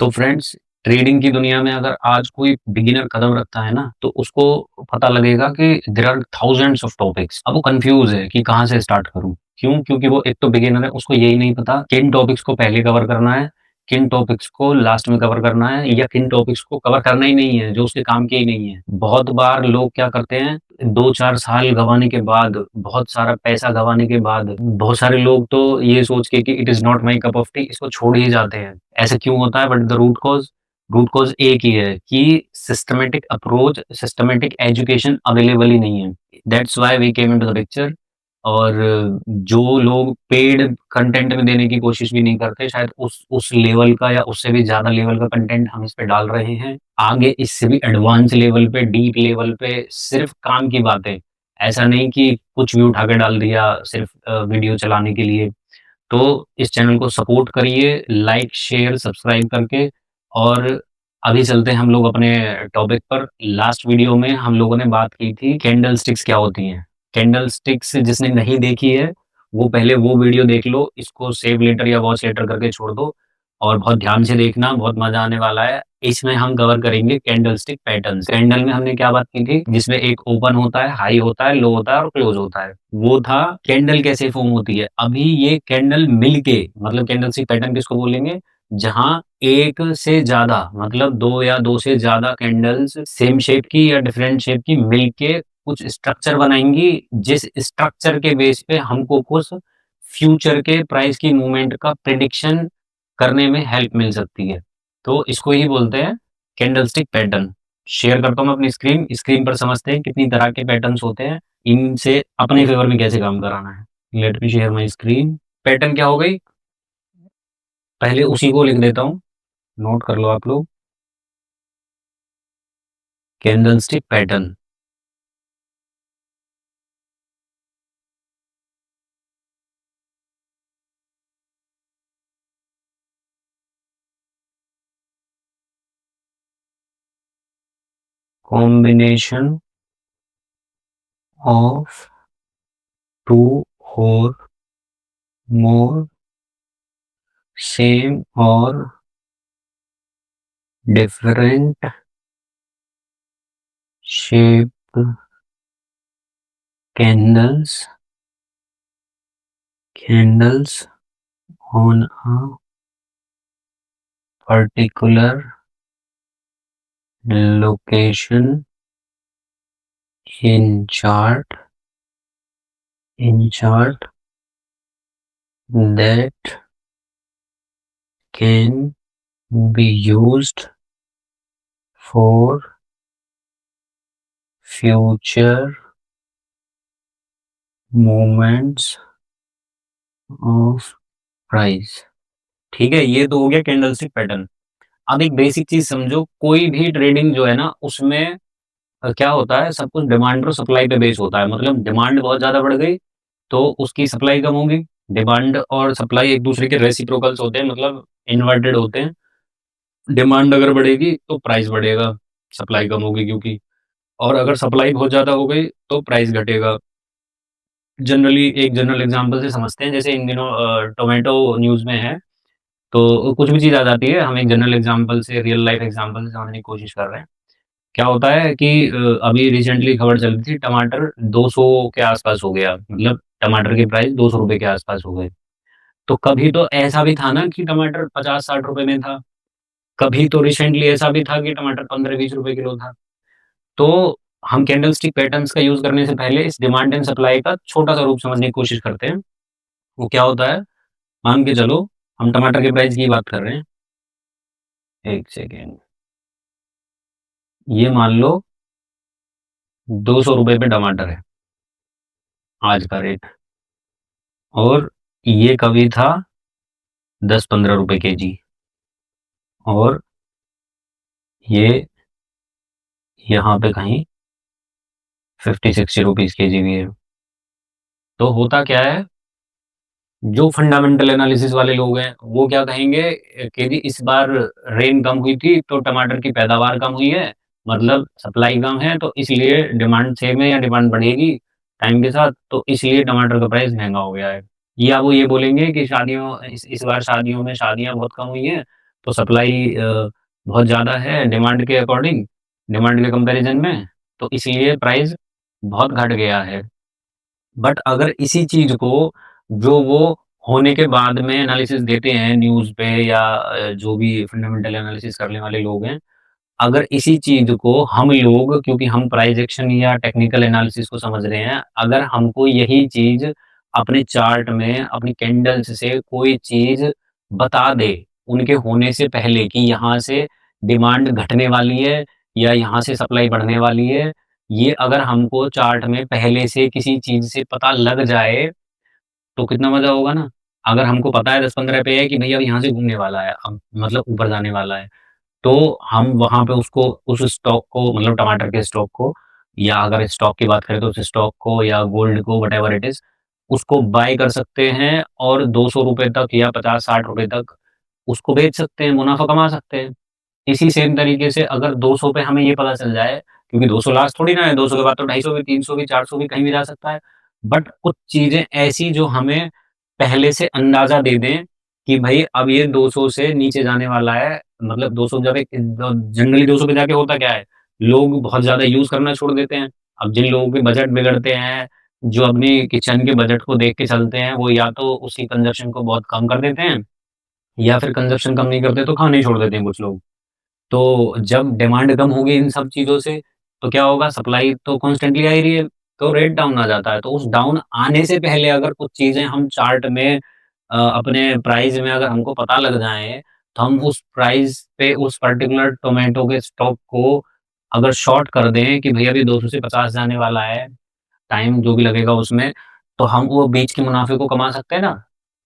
तो friends, trading की दुनिया में अगर आज कोई बिगिनर कदम रखता है ना, तो उसको पता लगेगा कि there are thousands of topics. अब वो कंफ्यूज है कि कहाँ से स्टार्ट करूँ? क्यों? क्योंकि वो एक तो बिगिनर है, उसको यही नहीं पता किन टॉपिक्स को पहले कवर करना है, किन टॉपिक्स को लास्ट में कवर करना है या किन टॉपिक्स को कवर करना ही नहीं है, जो उसके काम के ही नहीं है। बहुत बार लोग क्या करते हैं, 2-4 साल गँवाने के बाद, बहुत सारा पैसा गँवाने के बाद, बहुत सारे लोग तो ये सोच के कि it is not my cup of T, इसको छोड़ ही जाते हैं। ऐसा क्यों होता है? बट द रूट कॉज़ एक ही है कि systematic approach, systematic education available ही नहीं है। That's why we came into the picture. और जो लोग पेड कंटेंट में देने की कोशिश भी नहीं करते, शायद उस लेवल का या उससे भी ज़्यादा लेवल का कंटेंट हम इस पे डाल रहे हैं। आगे इससे भी एडवांस लेवल पे, डीप लेवल पे सिर्फ़ काम की बातें। ऐसा नहीं कि कुछ भी उठा के डाल दिया सिर्फ़ वीडियो चलाने के लिए। तो इस चैनल को सपोर्ट करिए, लाइक, शेयर, सब्सक्राइब करके। और अभी चलते हैं हम लोग अपने टॉपिक पर। लास्ट वीडियो में हम लोगों ने बात की थी कैंडल स्टिक्स क्या होती हैं। कैंडल स्टिक्स जिसने नहीं देखी है, वो पहले वो वीडियो देख लो, इसको सेव लेटर या वॉच लेटर करके छोड़ दो और बहुत ध्यान से देखना, बहुत मज़ा आने वाला है। इसमें हम कवर करेंगे कैंडल स्टिक पैटर्न्स। कैंडल में हमने क्या बात की थी, जिसमें एक ओपन होता है, हाई होता है, लो होता है और क्लोज़ होता है। वो था कैंडल कैसे फ़ॉर्म होती है। अभी ये कैंडल मिल के, मतलब कैंडल स्टिक पैटर्न किसको बोलेंगे? जहाँ 1 से ज़्यादा, मतलब 2 या 2 से ज़्यादा कैंडल्स सेम शेप की या डिफरेंट शेप की मिलके कुछ स्ट्रक्चर बनाएँगी, जिस स्ट्रक्चर के बेस पे हमको कुछ फ्यूचर के प्राइस की मूवमेंट का प्रेडिक्शन करने में हेल्प मिल सकती है। तो इसको ही बोलते हैं कैंडलस्टिक पैटर्न। शेयर करता हूँ मैं अपनी स्क्रीन, स्क्रीन पर समझते हैं कितनी तरह के पैटर्न्स होते हैं, इनसे अपने फेवर में कैसे काम कराना है। Let me share my screen. Pattern क्या हो गई? पहले उसी को लिख देता हूँ, नोट कर लो आप लोग। Candlestick pattern. Combination of two or more same or different shape candles candles on a particular location in chart that can be used for future movements of price। ठीक है, ये तो हो गया कैंडलस्टिक पैटर्न। अब एक बेसिक चीज समझो, कोई भी ट्रेडिंग जो है ना, उसमें क्या होता है, सब कुछ डिमांड और सप्लाई पे बेस होता है। मतलब डिमांड बहुत ज्यादा बढ़ गई तो उसकी सप्लाई कम होगी। डिमांड और सप्लाई एक दूसरे के रेसिप्रोकल्स होते हैं, मतलब इन्वर्टेड होते हैं। डिमांड अगर बढ़ेगी तो प्राइस बढ़ेगा, सप्लाई कम होगी क्योंकि। और अगर सप्लाई बहुत ज़्यादा हो गई तो प्राइस घटेगा। जनरली एक जनरल एग्ज़ाम्पल से समझते हैं, जैसे इन दिनों टोमेटो न्यूज़ में है, तो कुछ भी चीज़ आ जाती है, हम एक जनरल एग्ज़ाम्पल से, रियल लाइफ़ एग्ज़ाम्पल से समझने की कोशिश कर रहे हैं। क्या होता है कि अभी रिसेंटली खबर चल रही थी, टमाटर 200 के आस-पास हो गया, मतलब टमाटर की प्राइस ₹200 के आस-पास हो गए। तो कभी तो ऐसा भी था ना कि टमाटर ₹50-60 में था। कभी तो रिसेंटली ऐसा भी था कि टमाटर ₹15-20 किलो था। तो हम कैंडलस्टिक पैटर्न्स का यूज़ करने से पहले इस डिमांड एंड सप्लाई का छोटा-सा रूप समझने की कोशिश करते हैं। वो क्या होता है, मान के चलो हम टमाटर के प्राइस की बात कर रहे हैं। 1 सेकंड। ये मान लो ₹200 पे टमाटर है, आज का रेट। और ये कभी था ₹10-15 केजी। और ये यहाँ पे कहीं ₹50-60 केजी भी है। तो होता क्या है, जो फंडामेंटल एनालिसिस वाले लोग हैं, वो क्या कहेंगे कि जी इस बार रेन कम हुई थी, तो टमाटर की पैदावार कम हुई है, मतलब सप्लाई कम है, तो इसलिए डिमांड सेम है या डिमांड बढ़ेगी टाइम के साथ, तो इसलिए टमाटर का प्राइस महँगा हो गया है। या वो ये बोलेंगे कि शादियों इस बार शादियों में शादियाँ बहुत कम हुई हैं, तो सप्लाई बहुत ज़्यादा है डिमांड के अकॉर्डिंग, डिमांड के कंपैरिज़न में, तो इसीलिए प्राइस बहुत घट गया है। बट अगर इसी चीज़ को जो वो होने के बाद में एनालिसिस देते हैं न्यूज़ पे या जो भी फंडामेंटल एनालिसिस करने वाले लोग हैं, अगर इसी चीज़ को हम लोग क्योंकि हम प्राइस एक्शन या टेक्निकल एनालिसिस को समझ रहे हैं, अगर हमको यही चीज़ अपने चार्ट में अपनी कैंडल्स से कोई चीज़ बता दे, उनके होने से पहले कि यहाँ से डिमांड घटने वाली है या यहाँ से सप्लाई बढ़ने वाली है, ये अगर हमको चार्ट में पहले से किसी चीज़ से पता लग जाए, तो कितना मज़ा होगा ना। अगर हमको पता है 10-15 पे है कि भैया अब यहाँ से घूमने वाला है, अब मतलब ऊपर जाने वाला है। तो हम वहाँ पे उसको उस स्टॉक को मतलब टमाटर के स्टॉक को या अगर स्टॉक की बात करें तो उस स्टॉक को या गोल्ड को व्हाटएवर इट इज़ उसको बाय कर सकते हैं और ₹200 तक या ₹50-60 तक उसको बेच सकते हैं, मुनाफ़ा कमा सकते हैं। इसी सेम तरीके से अगर 200 पे हमें ये पता चल जाए क्योंकि 200 लास्ट थोड़ी ना है, 200 के बाद तो 250 भी, 300 भी, 400 भी कहीं भी जा सकता है। बट कुछ चीज़ें ऐसी जो हमें पहले से अंदाज़ा दे दें कि भई अब ये 200 से नीचे जाने वाला है। मतलब 200 जब एक जनरली 200 पे जाके होता क्या है, लोग बहुत ज़्यादा यूज़ करना छोड़ देते हैं। अब जिन लोगों के बजट बिगड़ते हैं, जो अपने किचन के बजट को देख के चलते हैं, वो या तो उसकी कंज़प्शन को बहुत कम कर देते हैं या फिर कंज़प्शन कम नहीं करते तो खाना ही छोड़ देते हैं कुछ लोग। तो जब डिमांड कम होगी इन सब चीज़ों से, तो क्या होगा सप्लाई तो कॉन्स्टेंटली आ ही रही है, तो रेट डाउन आ जाता है। तो उस डाउन आने से पहले अगर कुछ चीज़ें हम चार्ट में अपने प्राइस में अगर हमको पता लग जाए, तो हम उस प्राइस पे उस पर्टिकुलर टोमेटो के स्टॉक को अगर शॉर्ट कर दें कि भैया अभी 200 से 50 जाने वाला है, टाइम जो भी लगेगा उसमें, तो हम वो बीच के मुनाफ़े को कमा सकते हैं ना।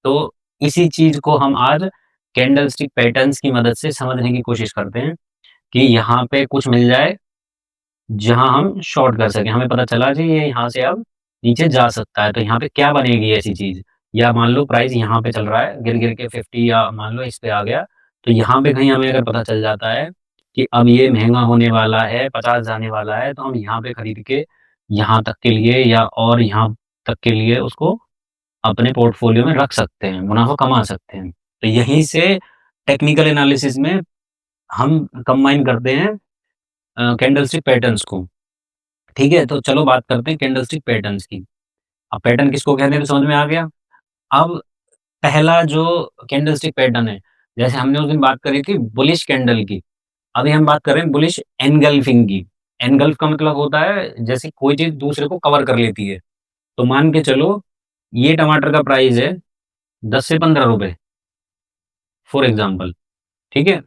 तो इसी चीज़ को हम आज कैंडलस्टिक पैटर्न्स की मदद से समझने की कोशिश करते हैं। कि यहाँ पे कुछ मिल जाए, जहाँ हम शॉर्ट कर सकें। हमें पता चला जी ये यहाँ से अब नीचे जा सकता है, तो यहाँ पे क्या बनेगी ऐसी चीज़? या मान लो प्राइस यहाँ पे चल रहा है, गिर-गिर के 50 या मान लो इस पे आ गया, तो यहाँ पे कहीं हमें अगर पता चल जाता है कि अब ये महँगा होने वाला है, 50 जाने वाला है, तो हम यहाँ पे खरीद के यहाँ तक के लिए या और यहाँ तक के लिए उसको अपने पोर्टफ़ोलियो में रख सकते हैं, मुनाफ़ा कमा सकते हैं। तो यहीं से टेक्निकल एनालिसिस में हम कंबाइन करते हैं कैंडलस्टिक पैटर्न्स को, ठीक है? तो चलो बात करते हैं कैंडलस्टिक पैटर्न्स की। अब पैटर्न किसको कहते हैं तो समझ में आ गया। अब पहला जो कैंडलस्टिक पैटर्न है, जैसे हमने उस दिन बात करी थी बुलिश कैंडल की, अभी हम बात कर रहे हैं बुलिश एनगल्फिंग की। एनगल्फ का मतलब होता है जैसे कोई चीज़ दूसरे को कवर कर लेती है। तो मान के चलो ये टमाटर का प्राइस है ₹10 से ₹15 फॉर एग्ज़ाम्पल, ठीक है?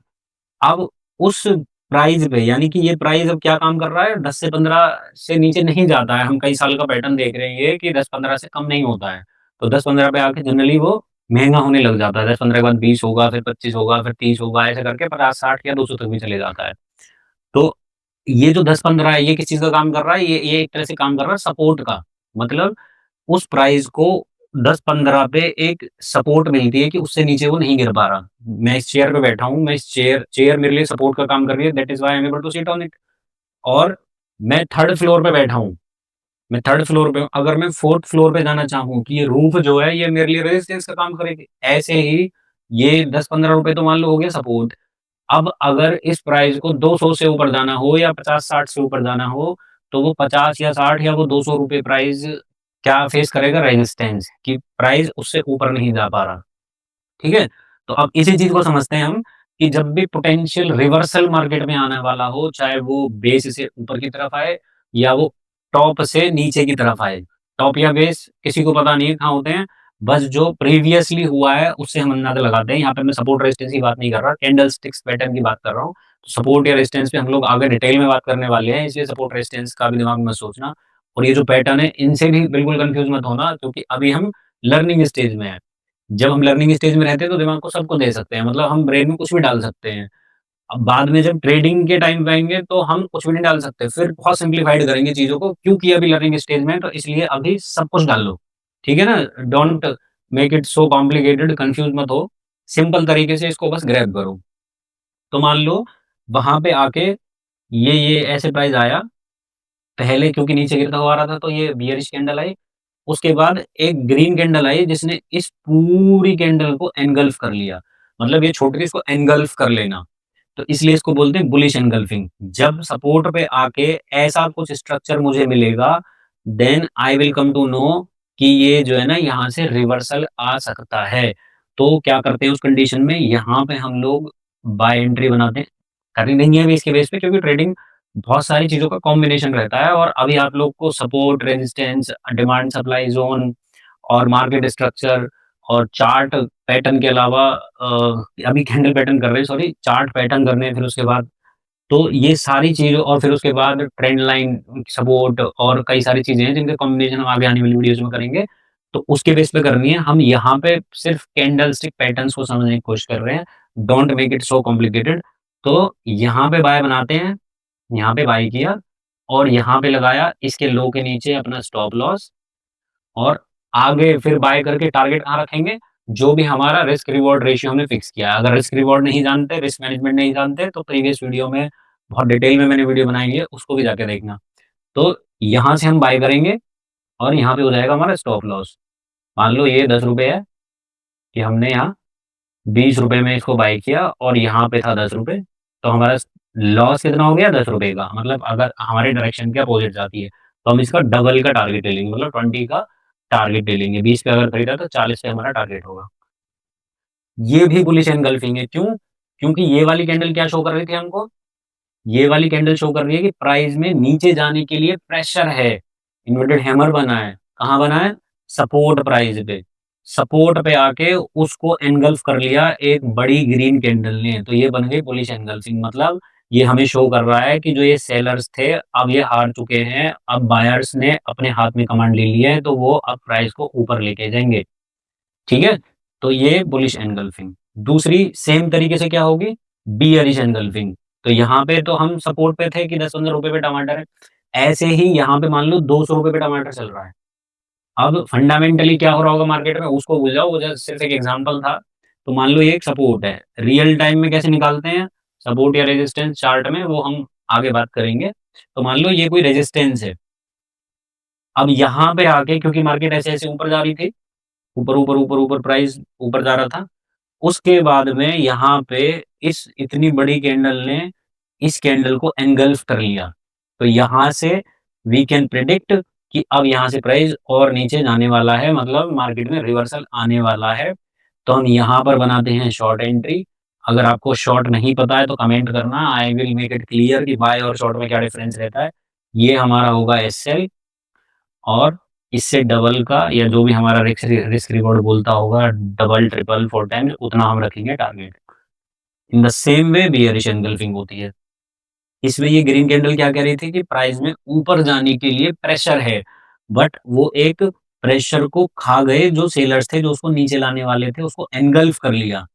अब उस प्राइस पे यानी कि ये प्राइस अब क्या काम कर रहा है 10 से 15 से नीचे नहीं जाता है। हम कई साल का पैटर्न देख रहे हैं ये कि 10-15 से कम नहीं होता है। तो 10-15 पे आके जनरली वो महँगा होने लग जाता है। 10-15 के बाद 20 होगा, फिर 25 होगा, फिर 30 होगा, ऐसे करके 50-60 या 200 तक भी चले जाता है। तो ये जो 10-15 है ये किस चीज़ का काम कर रहा है? ये एक तरह से काम कर रहा है सपोर्ट का। मतलब उस प्राइस को 10-15 पे एक सपोर्ट मिलती है कि उससे नीचे वो नहीं गिर पा रहा। मैं इस चेयर पे बैठा हूँ, मैं इस चेयर चेयर मेरे लिए सपोर्ट का काम कर रही है, that is why I am able to sit on it. और मैं 3rd फ्लोर पे बैठा हूँ, मैं 3rd फ्लोर पे हूँ, अगर मैं 4th फ्लोर पे जाना चाहूँ कि ये रूफ जो है ये मेरे लिए रेजिस्टेंस का काम करेगी। ऐसे ही ये 10-15 तो मान लो हो गया सपोर्ट। अब अगर इस प्राइस को 200 से ऊपर जाना हो या 50-60 से ऊपर जाना हो, तो वो 50 या 60 या वो ₹200 प्राइस क्या फेस करेगा रेजिस्टेंस कि प्राइस उससे ऊपर नहीं जा पा रहा, ठीक है? तो अब इसी चीज़ को समझते हैं हम कि जब भी पोटेंशियल रिवर्सल मार्केट में आने वाला हो, चाहे वो बेस से ऊपर की तरफ आए या वो टॉप से नीचे की तरफ आए। टॉप या बेस किसी को पता नहीं है कहाँ होते हैं, बस जो प्रीवियसली हुआ है उससे हम अंदाज़ा लगाते हैं। यहाँ पे मैं सपोर्ट रेजिस्टेंस की बात नहीं कर रहा, कैंडलस्टिक्स पैटर्न की बात कर रहा हूँ। सपोर्ट या रेजिस्टेंस पे हम लोग आगे डिटेल में बात करने वाले हैं, इसलिए सपोर्ट रेजिस्टेंस का भी दिमाग में मत सोचना। और ये जो पैटर्न है इनसे भी बिल्कुल कन्फ्यूज़ मत होना क्योंकि अभी हम लर्निंग स्टेज में हैं। जब हम लर्निंग स्टेज में रहते हैं तो दिमाग को सबको दे सकते हैं, मतलब हम ब्रेन में कुछ भी डाल सकते हैं। अब बाद में जब ट्रेडिंग के टाइम पे आएँगे तो हम कुछ भी नहीं डाल सकते, फिर बहुत सिम्प्लीफाइड करेंगे चीज़ों को क्योंकि अभी लर्निंग स्टेज में है तो इसलिए अभी सब कुछ डाल लो, ठीक है ना? Don't make it so complicated, confuse मत हो, सिंपल तरीके से इसको बस ग्रैब करो। तो मान लो वहाँ पे आके ये ऐसे प्राइस आया, पहले क्योंकि नीचे गिरता हुआ आ रहा था तो ये बियरिश कैंडल आई, उसके बाद एक ग्रीन कैंडल आई जिसने इस पूरी कैंडल को एनगल्फ कर लिया। मतलब ये छोड़ के इसको एनगल्फ कर लेना। तो इसलिए इसको बोलते हैं बुलिश एनगल्फिंग। जब सपोर्ट पे आके ऐसा कुछ स्ट्रक्चर मुझे मिलेगा, then I will come to know कि ये जो है ना यहाँ से रिवर्सल आ सकता है। तो क्या करते हैं उस कंडीशन में, यहाँ पे हम लोग बाय एंट्री बनाते हैं। करनी नहीं है अभी इसके बेस पे, क्योंकि ट्रेडिंग बहुत सारी चीज़ों का कॉम्बिनेशन रहता है, और अभी आप लोग को support, resistance, demand supply zone और मार्केट स्ट्रक्चर और चार्ट पैटर्न के अलावा अभी कैंडल पैटर्न कर रहे हैं, सॉरी, चार्ट पैटर्न करने हैं, फिर उसके बाद तो ये सारी चीज़ें, और फिर उसके बाद ट्रेंड लाइन, सपोर्ट और कई सारी चीज़ें हैं जिनके कॉम्बिनेशन हम आगे आने वाली वीडियोज़ में करेंगे। तो उसके बेस पे करनी है। हम यहाँ पे सिर्फ कैंडलस्टिक पैटर्न्स को समझने की कोशिश कर रहे हैं। Don't make it so complicated. तो यहाँ पे बाय बनाते हैं, यहाँ पे बाय किया और यहाँ पे लगाया इसके लो के नीचे अपना स्टॉप लॉस, और आगे फिर बाय करके टारगेट कहाँ रखेंगे? जो भी हमारा रिस्क रिवॉर्ड रेशियो हमने फिक्स किया है। अगर रिस्क रिवॉर्ड नहीं जानते, रिस्क मैनेजमेंट नहीं जानते, तो प्रीवियस वीडियो में बहुत डिटेल में मैंने वीडियो बनाई है, उसको भी जाके देखना। तो यहाँ से हम बाय करेंगे और यहाँ पे हो जाएगा हमारा स्टॉप लॉस। मान लो ये ₹10 है कि हमने यहाँ ₹20 में इसको बाय किया और यहाँ पे था ₹10, तो हमारा लॉस कितना हो गया? ₹10 का। मतलब अगर हमारे डायरेक्शन के अपोज़िट जाती है, तो हम इसका डबल का टारगेट ले लेंगे, मतलब 20 का टारगेट ले लेंगे। 20 पे अगर खरीदा तो 40 पे हमारा टारगेट होगा। ये भी बुलिश एनगल्फिंग है, क्यों? क्योंकि ये वाली कैंडल क्या शो कर रही थी हमको? ये वाली कैंडल शो कर रही है कि प्राइस में नीचे जाने के लिए प्रेशर है। इन्वर्टेड हैमर बना है। कहाँ बना है? सपोर्ट प्राइस पे। सपोर्ट पे आके उसको एनगल्फ कर लिया एक बड़ी ग्रीन कैंडल ने, तो ये बन गई बुलिश एनगल्फिंग। मतलब ये हमें शो कर रहा है कि जो ये सेलर्स थे, अब ये हार चुके हैं, अब बायर्स ने अपने हाथ में कमांड ले लिया है, तो वो अब प्राइस को ऊपर लेके जाएँगे। ठीक है? तो ये बुलिश एनगल्फिंग। दूसरी सेम तरीके से क्या होगी? Bearish engulfing. तो यहाँ पे तो हम सपोर्ट पे थे कि ₹10-15 पे टमाटर है। ऐसे ही यहाँ पे मान लो ₹200 पे टमाटर चल रहा है। अब फंडामेंटली क्या हो रहा होगा मार्केट में, उसको भूल जाओ, वो जस्ट सिर्फ एक एग्जांपल था। तो मान लो ये एक सपोर्ट है। रियल टाइम में कैसे निकालते हैं सपोर्ट या रेजिस्टेंस चार्ट में, वो हम आगे बात करेंगे। तो मान लो ये कोई रेजिस्टेंस है। अब यहाँ पे आके क्योंकि मार्केट ऐसे-ऐसे ऊपर जा रही थी, ऊपर, ऊपर, ऊपर, ऊपर प्राइस ऊपर जा रहा था। उसके बाद में यहाँ पे इस इतनी बड़ी कैंडल ने इस कैंडल को एंगल्फ कर लिया। तो यहाँ से वी कैन प्रेडिक्ट कि अब यहाँ से प्राइस और नीचे जाने वाला है, मतलब मार्केट में रिवर्सल आने वाला है। तो हम यहाँ पर बनाते हैं शॉर्ट एंट्री। अगर आपको शॉर्ट नहीं पता है तो कमेंट करना, I will make it clear कि बाय और शॉर्ट में क्या डिफरेंस रहता है। ये हमारा होगा एसएल, और इससे डबल का या जो भी हमारा रिस्क रिवॉर्ड बोलता होगा, डबल, ट्रिपल, 4 टाइम्स उतना हम रखेंगे target. In the same way bearish engulfing होती है। इसमें ये ग्रीन कैंडल क्या कह रही थी कि प्राइस में ऊपर जाने के लिए प्रेशर है, बट वो एक प्रेशर को खा गए जो सेलर्स थे, जो उसको नीचे लाने वाले थे, उसको एनगल्फ कर लिया।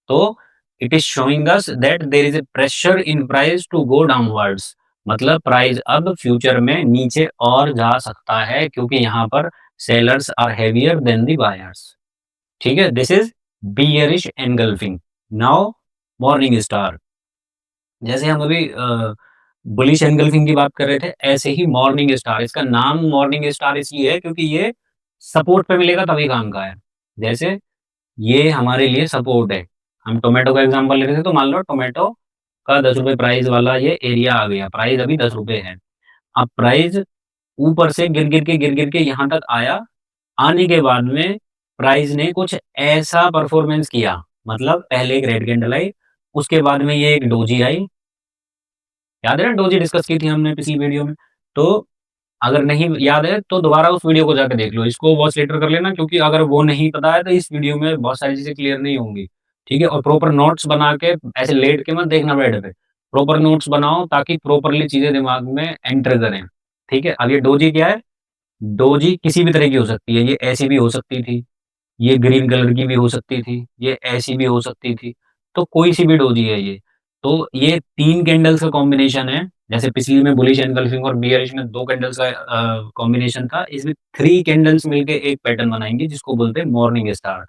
तो it is showing us that there is a pressure in price to go downwards. मतलब प्राइस अब फ्यूचर में नीचे और जा सकता है, क्योंकि यहाँ पर sellers are heavier than the buyers. ठीक है, this is bearish engulfing. Now morning star. जैसे हम अभी बुलिश एनगल्फिंग की बात कर रहे थे, ऐसे ही मॉर्निंग स्टार, इसका नाम मॉर्निंग स्टार इसलिए है क्योंकि ये सपोर्ट पे मिलेगा तभी काम का है। जैसे ये हमारे लिए सपोर्ट है। हम टोमेटो का एग्जांपल ले रहे थे, तो मान लो टोमेटो का ₹10 प्राइस वाला ये एरिया आ गया, प्राइस अभी ₹10 है। अब प्राइस ऊपर से गिर गिर के यहाँ तक आया। आने के बाद में प्राइस ने कुछ ऐसा परफॉर्मेंस किया, मतलब पहले एक रेड कैंडल आई, उसके बाद में ये एक डोजी आई। याद है ना, डोजी डिस्कस की थी हमने पिछली वीडियो में। तो अगर नहीं याद है तो दोबारा उस वीडियो को जाके देख लो, इसको वॉच लेटर कर लेना, क्योंकि अगर वो नहीं पता है तो इस वीडियो में बहुत सारी चीज़ें क्लियर नहीं होंगी। ठीक है? और प्रॉपर नोट्स बना के ऐसे लेट के मत देखना बेड पे। प्रॉपर नोट्स बनाओ ताकि प्रॉपर्ली चीज़ें दिमाग में एंटर करें। ठीक है? अब ये डोजी क्या है? डोजी किसी भी तरह की हो सकती है, ये ऐसी भी हो सकती थी, ये ग्रीन कलर की भी हो सकती थी, ये ऐसी भी हो सकती थी, तो कोई-सी भी डोजी है ये। तो ये 3 कैंडल्स का कॉम्बिनेशन है, जैसे पिछली में बुलिश एनगल्फिंग और बियरिश में 2 कैंडल्स का कॉम्बिनेशन था, इसमें 3 कैंडल्स मिलके एक पैटर्न बनाएँगे जिसको बोलते हैं मॉर्निंग स्टार।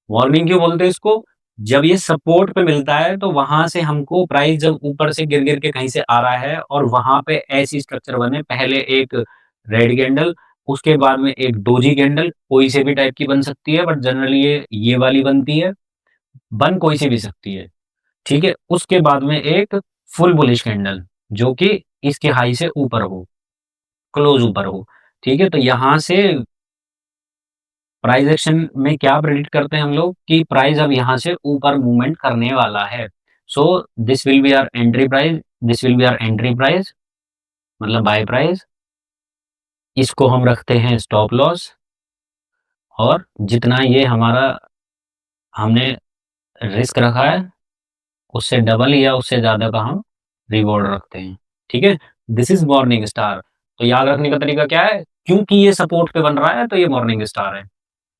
मॉर्निंग क्यों बोलते हैं इसको? जब ये सपोर्ट पे मिलता है तो वहाँ से हमको प्राइस जब ऊपर से गिर-गिर के कहीं से आ रहा है और वहाँ पे ऐसी स्ट्रक्चर बने, पहले एक रेड कैंडल, उसके बाद में एक डोजी कैंडल, कोई से भी टाइप की बन सकती है, बट जनरली ये वाली बनती है। बन कोई सी भी सकती है, ठीक है? उसके बाद में एक फुल बुलिश कैंडल जो कि इसके हाई से ऊपर हो, क्लोज़ ऊपर हो, ठीक है? तो यहाँ से प्राइस एक्शन में क्या प्रेडिक्ट करते हैं हम लोग कि प्राइस अब यहाँ से ऊपर मूवमेंट करने वाला है। So this will be our entry price, this will be our entry price मतलब बाय प्राइस। इसको हम रखते हैं स्टॉप लॉस और जितना ये हमारा हमने रिस्क रखा है, उससे डबल या उससे ज़्यादा का हम रिवॉर्ड रखते हैं, ठीक है? This is morning star. तो याद रखने का तरीका क्या है? क्योंकि ये सपोर्ट पे बन रहा है, तो ये मॉर्निंग स्टार है।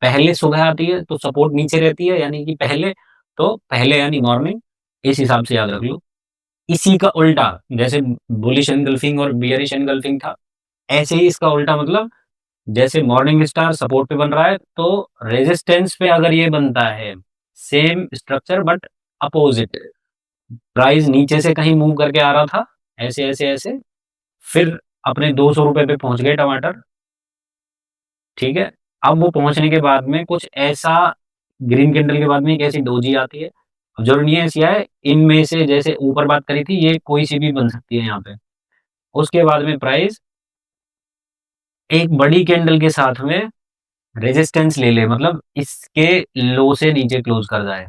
पहले सुबह आती है, तो सपोर्ट नीचे रहती है, यानी कि पहले, तो पहले यानी मॉर्निंग, इस हिसाब से याद रख लो। इसी का उल्टा, जैसे बुलिश एनगल्फिंग और बियरिश एनगल्फिंग था, ऐसे ही इसका उल्टा मतलब जैसे मॉर्निंग स्टार सपोर्ट पे बन रहा है, तो रेजिस्टेंस पे अगर ये बनता है, same structure but opposite, price नीचे से कहीं मूव करके आ रहा था, ऐसे, ऐसे, ऐसे, फिर अपने ₹200 पे पहुँच गए टमाटर, ठीक है? अब वो पहुँचने के बाद में कुछ ऐसा ग्रीन कैंडल के बाद में एक ऐसी डोजी आती है, अब ज़रूरी नहीं है ऐसी आए, इनमें से जैसे ऊपर बात करी थी, ये कोई सी भी बन सकती है यहाँ पे। उसके बाद में प्राइस एक बड़ी कैंडल के साथ में रेजिस्टेंस ले ले, मतलब इसके लो से नीचे क्लोज़ कर जाए,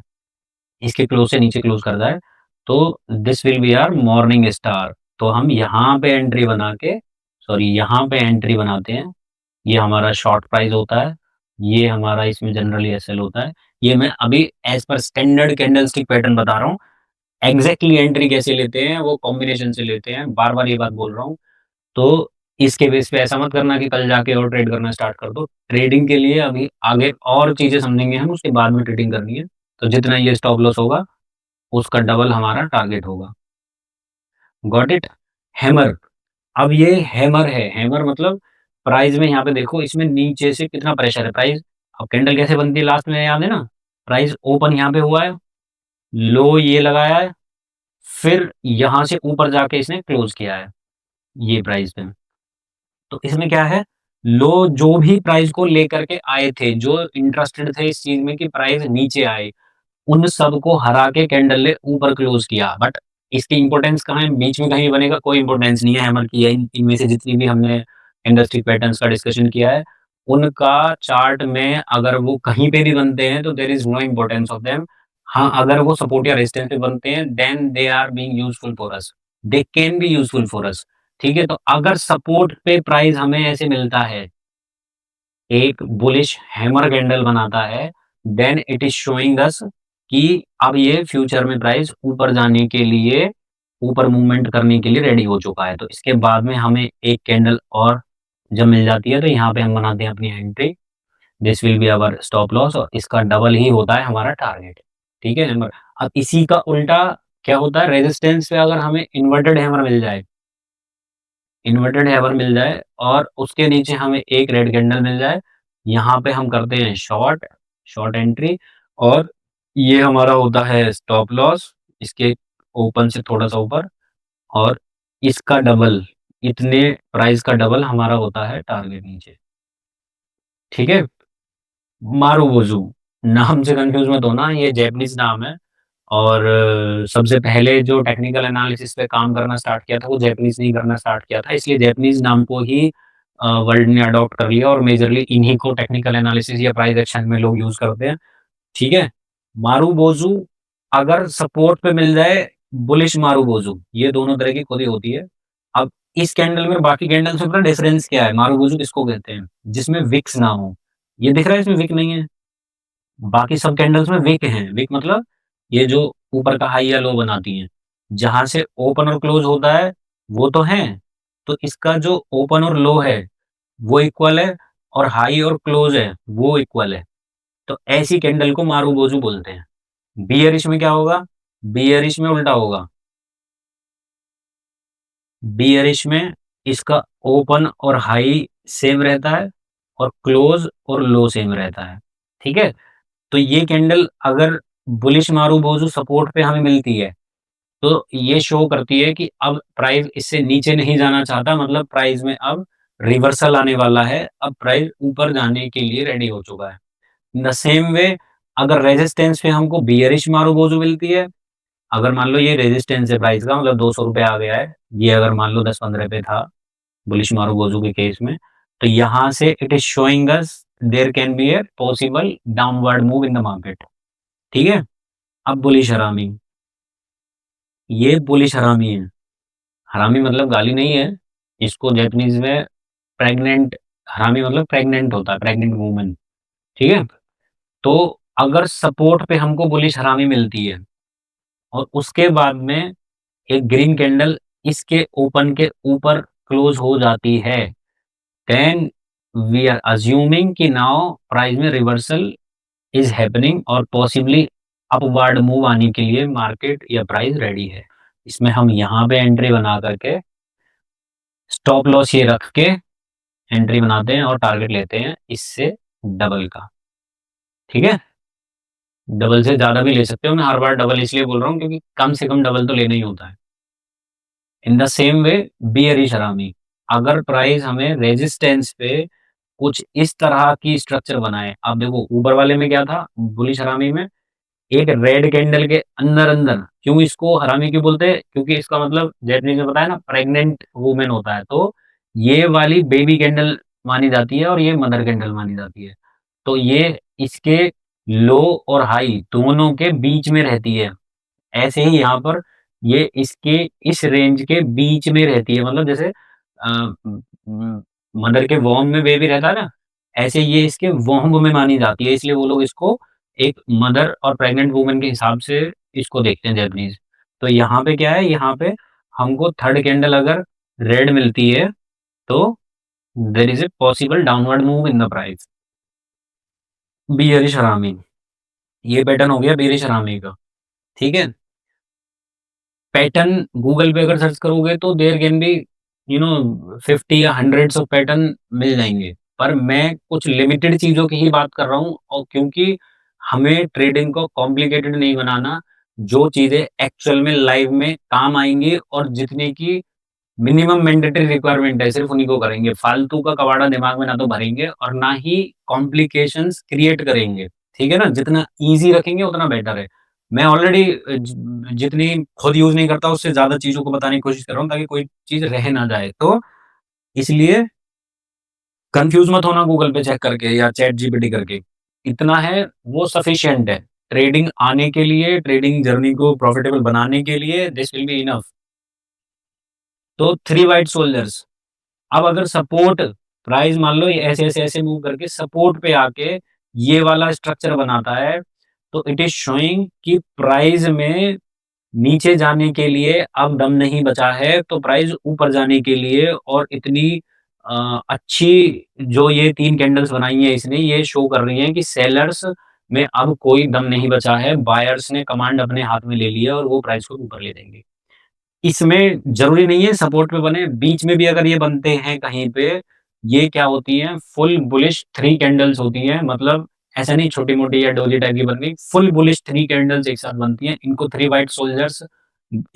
इसके क्लोज़ से नीचे क्लोज़ कर जाए, तो this will be our morning star. तो हम यहाँ पे एंट्री बना के सॉरी यहाँ पे एंट्री बनाते हैं, ये हमारा शॉर्ट प्राइस होता है, ये हमारा इसमें जनरली एसएल होता है। ये मैं अभी as per standard candlestick pattern बता रहा हूँ। एग्ज़ैक्टली एंट्री कैसे लेते हैं, वो कॉम्बिनेशन से लेते हैं, बार-बार ये बात बोल रहा हूँ। तो इसके बेस पे ऐसा मत करना कि कल जाके और ट्रेड करना स्टार्ट कर दो। ट्रेडिंग के लिए अभी आगे और चीज़ें समझेंगे हम, उसके बाद में ट्रेडिंग करनी है। तो जितना ये स्टॉप लॉस होगा, उसका डबल हमारा टारगेट होगा। Got it? हैमर, अब ये हैमर है, हैमर मतलब प्राइस में यहाँ पे देखो इसमें नीचे से कितना प्रेशर है, प्राइस अब कैंडल कैसे बनती है लास्ट में याद है ना? प्राइस ओपन यहाँ पे हुआ है, लो ये लगाया है, फिर यहाँ से ऊपर जाके इसने क्लोज़ किया है, ये प्राइस पे। तो इसमें क्या है, लो जो भी प्राइस को लेकर के आए थे, जो इंटरेस्टेड थे इस चीज़ में कि प्राइस नीचे आए, उन सबको हरा के कैंडल ने ऊपर क्लोज़ किया। बट इसकी इम्पोर्टेंस कहाँ है? बीच में कहीं बनेगा, कोई इम्पोर्टेंस नहीं है हैमर की, या इनमें से जितनी भी हमने कैंडलस्टिक पैटर्न्स का डिस्कशन किया है, उनका चार्ट में अगर वो कहीं पे भी बनते हैं, तो there is no importance of them. हाँ, अगर वो सपोर्ट या रेजिस्टेंस पे बनते हैं, then they are being useful for us. They can be useful for us, ठीक है? तो अगर सपोर्ट पे प्राइस हमें ऐसे मिलता है, एक बुलिश हैमर कैंडल बनाता है, then it is showing us कि अब ये फ्यूचर में प्राइस ऊपर जाने के लिए, ऊपर मूवमेंट करने के लिए रेडी हो चुका है। तो इसके बाद में हमें एक कैंडल और जब मिल जाती है, तो यहाँ पे हम बनाते हैं अपनी entry, this will be our stop loss और इसका डबल ही होता है हमारा टारगेट, ठीक है हैमर। अब इसी का उल्टा क्या होता है, रेजिस्टेंस पे अगर हमें इन्वर्टेड हैमर मिल जाए, इन्वर्टेड हैमर मिल जाए और उसके नीचे हमें एक रेड कैंडल मिल जाए, यहाँ पे हम करते हैं शॉर्ट, शॉर्ट एंट्री और ये हमारा होता है स्टॉप लॉस, इसके ओपन से थोड़ा-सा ऊपर और इसका डबल, इतने प्राइस का डबल हमारा होता है टारगेट नीचे, ठीक है? मारुबोज़ू, नाम से कन्फ्यूज़ मत होना, ये जैपनीज़ नाम है और सबसे पहले जो टेक्निकल एनालिसिस पे काम करना स्टार्ट किया था, वो जैपनीज़ ने ही करना स्टार्ट किया था, इसलिए जैपनीज़ नाम को ही वर्ल्ड ने अडॉप्ट कर लिया और मेजरली इन्हीं को टेक्निकल एनालिसिस या प्राइस एक्शन में लोग यूज़ करते हैं, ठीक है? मारुबोज़ू अगर सपोर्ट पे मिल जाए, बुलिश मारुबोज़ू, ये दोनों तरह की खुदी होती है। अब इस कैंडल में बाकी कैंडल से पता डिफरेंस क्या है? मारुबोज़ू किसको कहते हैं? जिसमें विक्स ना हो, ये दिख रहा है इसमें विक नहीं है। बाकी सब कैंडल्स में विक हैं, विक मतलब ये जो ऊपर का हाई या लो बनाती हैं। जहाँ से ओपन और क्लोज़ होता है, वो तो हैं, तो इसका जो ओपन और लो है, वो इक्वल है और हाई और क्लोज़ है, वो इक्वल है। तो ऐसी कैंडल को मारुबोज़ू बोलते हैं। बियरिश में क्या होगा? बियरिश में उल्टा होगा। बियरिश में इसका ओपन और हाई सेम रहता है और क्लोज़ और लो सेम रहता है, ठीक है? तो ये कैंडल अगर बुलिश मारुबोज़ू सपोर्ट पे हमें मिलती है, तो ये शो करती है कि अब प्राइस इससे नीचे नहीं जाना चाहता, मतलब प्राइस में अब रिवर्सल आने वाला है, अब प्राइस ऊपर जाने के लिए रेडी हो चुका है। इन द सेम वे अगर रेजिस्टेंस पे हमको बियरिश मारुगोजू मिलती है, अगर मान लो ये रेजिस्टेंस है प्राइस का, मतलब ₹200 आ गया है, ये अगर मान लो 10-15 पे था, बुलिश मारुगोजू के केस में, तो यहाँ से it is showing us there can be a possible downward move in the market, ठीक है? अब बुलिश हरामी, ये बुलिश हरामी है। हरामी मतलब गाली नहीं है, इसको जैपनीज़ में प्रेग्नेंट, हरामी मतलब प्रेग्नेंट होता है, प्रेग्नेंट वूमन, ठीक है? तो अगर सपोर्ट पे हमको बुलिश हरामी मिलती है और उसके बाद में एक ग्रीन कैंडल इसके ओपन के ऊपर क्लोज हो जाती है, देन वी आर अज्यूमिंग कि नाउ प्राइस में रिवर्सल इज हैपनिंग और पॉसिबली अपवार्ड मूव आने के लिए मार्केट या प्राइस रेडी है। इसमें हम यहाँ पे एंट्री बना करके स्टॉप लॉस ये रख के एंट्री बनाते हैं और टारगेट लेते हैं इससे डबल का, ठीक है? डबल से ज़्यादा भी ले सकते हो, मैं हर बार डबल इसलिए बोल रहा हूँ क्योंकि कम से कम डबल तो लेना ही होता है। In the same way bearish हरामी, अगर प्राइस हमें रेजिस्टेंस पे कुछ इस तरह की स्ट्रक्चर बनाए, अब देखो ऊपर वाले में क्या था, बुलिश हरामी में एक रेड कैंडल के अंदर-अंदर, क्यों इसको हरामी क्यों बोलते हैं? क्योंकि इसका मतलब जैपनीज़ में बताया ना प्रेग्नेंट वूमेन होता है, तो ये वाली बेबी कैंडल मानी जाती है और ये मदर कैंडल मानी जाती है। तो ये इसके लो और हाई दोनों के बीच में रहती है। ऐसे ही यहाँ पर ये इसके इस रेंज के बीच में रहती है, मतलब जैसे मदर के वोम में बेबी रहता है ना, ऐसे ये इसके वोम्ब में मानी जाती है, इसलिए वो लोग इसको एक मदर और प्रेग्नेंट वुमन के हिसाब से इसको देखते हैं जैपनीज़। तो यहाँ पे क्या है, यहाँ पे हमको थर्ड कैंडल अगर रेड मिलती है, तो there is a possible downward move in the price. Bearish harami, ये पैटर्न हो गया बियरिश हरामी का, ठीक है? पैटर्न गूगल पे अगर सर्च करोगे तो देयर कैन बी 50 या हंड्रेड्स ऑफ पैटर्न मिल जाएँगे। पर मैं कुछ लिमिटेड चीज़ों की ही बात कर रहा हूँ और क्योंकि हमें ट्रेडिंग को कॉम्प्लिकेटेड नहीं बनाना, जो चीज़ें एक्चुअल में लाइव में काम आएँगी और जितने की मिनिमम मैंडेटरी रिक्वायरमेंट है, सिर्फ़ उन्हीं को करेंगे। फालतू का कबाड़ा दिमाग में ना तो भरेंगे और ना ही कॉम्प्लिकेशंस क्रिएट करेंगे, ठीक है ना? जितना ईज़ी रखेंगे उतना बेटर है। मैं ऑलरेडी जितनी खुद यूज़ नहीं करता उससे ज़्यादा चीज़ों को बताने की कोशिश कर रहा हूँ ताकि कोई चीज़ रह ना जाए। तो इसलिए कन्फ्यूज़ मत होना गूगल पे चेक करके या चैट जीपीटी करके। इतना है वो सफिशिएंट है। ट्रेडिंग आने के लिए, ट्रेडिंग जर्नी को प्रॉफिटेबल बनाने के लिए दिस विल बी इनफ। तो 3 व्हाइट सोल्जर्स, अब अगर सपोर्ट प्राइस मान लो ये ऐसे मूव करके सपोर्ट पे आके ये वाला स्ट्रक्चर बनाता है, तो इट इज़ शोइंग कि प्राइस में नीचे जाने के लिए अब दम नहीं बचा है, तो प्राइस ऊपर जाने के लिए और इतनी अच्छी जो ये 3 कैंडल्स बनाई हैं इसने, ये शो कर रही हैं कि सेलर्स में अब कोई दम नहीं बचा है, बायर्स ने कमांड अपने हाथ में ले ली है और वो प्राइस को ऊपर ले जाएँगे। इसमें ज़रूरी नहीं है सपोर्ट पे बने, बीच में भी अगर ये बनते हैं कहीं पे, ये क्या होती हैं फुल बुलिश 3 कैंडल्स होती हैं, मतलब ऐसा नहीं छोटी-मोटी या डोजी टाइप की बन गई, फुल बुलिश 3 कैंडल्स एक साथ बनती हैं। इनको 3 व्हाइट सोल्जर्स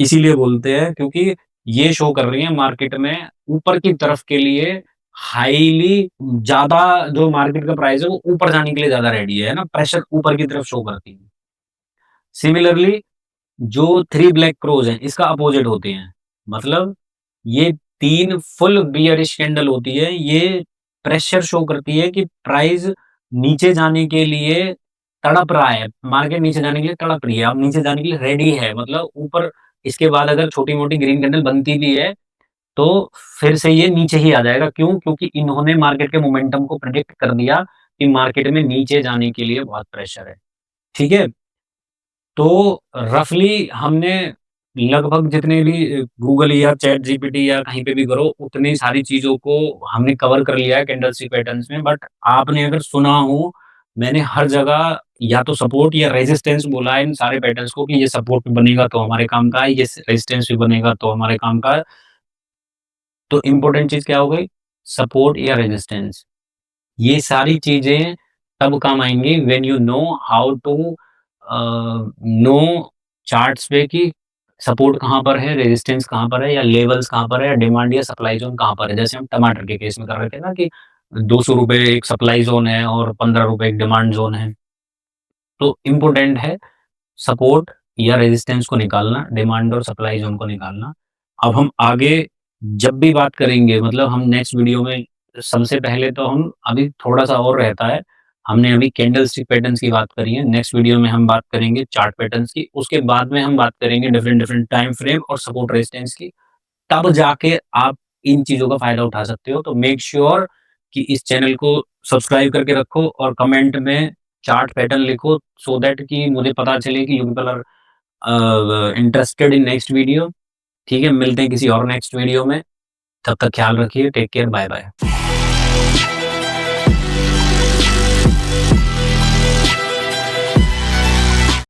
इसीलिए बोलते हैं क्योंकि ये शो कर रही हैं मार्केट में ऊपर की तरफ के लिए हाइली ज़्यादा जो मार्केट का प्राइस है वो ऊपर जाने के लिए ज़्यादा रेडी है ना? प्रेशर ऊपर की तरफ शो करती है। सिमिलरली जो 3 ब्लैक क्रोज़ हैं, इसका अपोज़िट होते हैं। मतलब ये 3 फुल बियरिश कैंडल होती है, ये प्रेशर शो करती है कि प्राइस नीचे जाने के लिए तड़प रहा है, मार्केट नीचे जाने के लिए तड़प रही है, अब नीचे जाने के लिए रेडी है। मतलब ऊपर इसके बाद अगर छोटी-मोटी ग्रीन कैंडल बनती भी है, तो फिर से ये नीचे ही आ जाएगा। क्यों? क्योंकि इन्होंने मार्केट के मोमेंटम को प्रेडिक्ट कर दिया कि मार्केट में नीचे जाने के लिए बहुत प्रेशर है। ठीक है? तो रफ़ली हमने लगभग जितने भी गूगल या चैट जीपीटी या कहीं पे भी करो, उतनी सारी चीज़ों को हमने कवर कर लिया है कैंडलस्टिक पैटर्न्स में। बट आपने अगर सुना हो, मैंने हर जगह या तो सपोर्ट या रेजिस्टेंस बोला है इन सारे पैटर्न्स को कि ये सपोर्ट पे बनेगा तो हमारे काम का है, ये रेजिस्टेंस पे बनेगा तो हमारे काम का है। तो इम्पोर्टेंट चीज़ क्या हो गई? सपोर्ट या रेजिस्टेंस। ये सारी चीज़ें तब काम आएँगी when you know how to know charts पे कि सपोर्ट कहाँ पर है, रेजिस्टेंस कहाँ पर है या लेवल्स कहाँ पर है या डिमांड या सप्लाई ज़ोन कहाँ पर है। जैसे हम टमाटर के केस में कर रहे थे ना कि ₹200 एक सप्लाई ज़ोन है और ₹15 एक डिमांड ज़ोन है। तो इम्पोर्टेंट है सपोर्ट या रेजिस्टेंस को निकालना, डिमांड और सप्लाई ज़ोन को निकालना। अब हम आगे जब भी बात करेंगे, मतलब हम नेक्स्ट वीडियो में सबसे पहले तो हम अभी थोड़ा-सा और रहता है, हमने अभी कैंडलस्टिक पैटर्न्स की बात करी है, नेक्स्ट वीडियो में हम बात करेंगे चार्ट पैटर्न्स की, उसके बाद में हम बात करेंगे डिफरेंट डिफरेंट टाइम फ्रेम और सपोर्ट रेजिस्टेंस की। तब जाके आप इन चीज़ों का फ़ायदा उठा सकते हो। तो मेक श्योर कि इस चैनल को सब्सक्राइब करके रखो और कमेंट में चार्ट पैटर्न लिखो, सो दैट कि मुझे पता चले कि you people are interested in next video. ठीक है, मिलते हैं किसी और नेक्स्ट वीडियो में। तब तक ख्याल रखिए। Take care, bye bye.